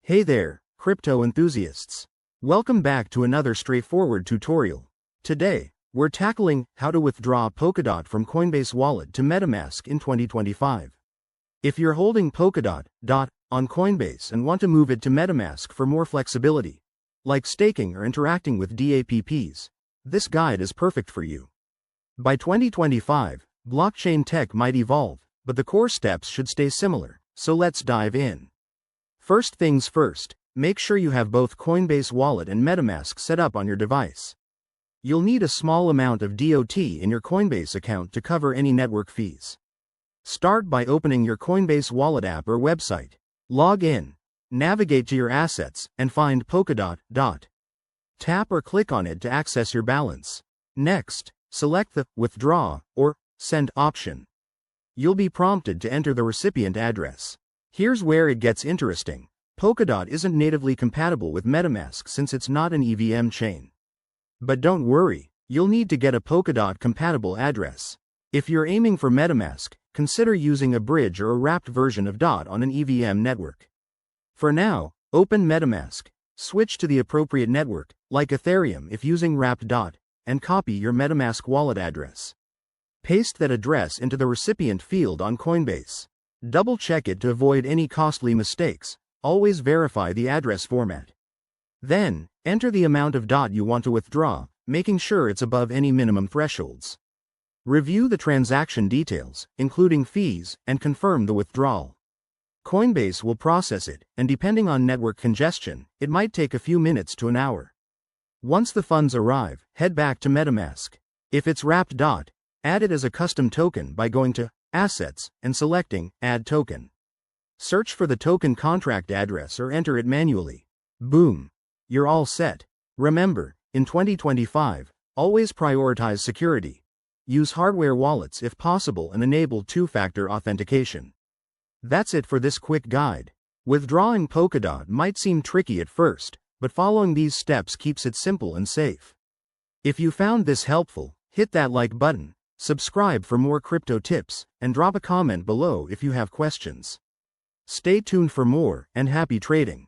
Hey there, crypto enthusiasts. Welcome back to another straightforward tutorial. Today, we're tackling how to withdraw Polkadot from Coinbase Wallet to Metamask in 2025. If you're holding Polkadot on Coinbase and want to move it to Metamask for more flexibility, like staking or interacting with dApps, this guide is perfect for you. By 2025, blockchain tech might evolve, but the core steps should stay similar, so let's dive in. First things first, make sure you have both Coinbase Wallet and Metamask set up on your device. You'll need a small amount of DOT in your Coinbase account to cover any network fees. Start by opening your Coinbase Wallet app or website. Log in, navigate to your assets, and find Polkadot. Tap or click on it to access your balance. Next, select the Withdraw or Send option. You'll be prompted to enter the recipient address. Here's where it gets interesting. Polkadot isn't natively compatible with Metamask since it's not an EVM chain. But don't worry, you'll need to get a Polkadot-compatible address. If you're aiming for Metamask, consider using a bridge or a wrapped version of DOT on an EVM network. For now, open Metamask, switch to the appropriate network, like Ethereum if using wrapped DOT, and copy your Metamask wallet address. Paste that address into the recipient field on Coinbase. Double-check it to avoid any costly mistakes. Always verify the address format. Then, enter the amount of DOT you want to withdraw, making sure it's above any minimum thresholds. Review the transaction details, including fees, and confirm the withdrawal. Coinbase will process it, and depending on network congestion, it might take a few minutes to an hour. Once the funds arrive, head back to Metamask. If it's wrapped DOT, add it as a custom token by going to Assets and selecting Add Token. Search for the token contract address or enter it manually. Boom! You're all set. Remember, in 2025, always prioritize security. Use hardware wallets if possible and enable two-factor authentication. That's it for this quick guide. Withdrawing Polkadot might seem tricky at first, but following these steps keeps it simple and safe. If you found this helpful, hit that like button, subscribe for more crypto tips, and drop a comment below if you have questions. Stay tuned for more, and happy trading.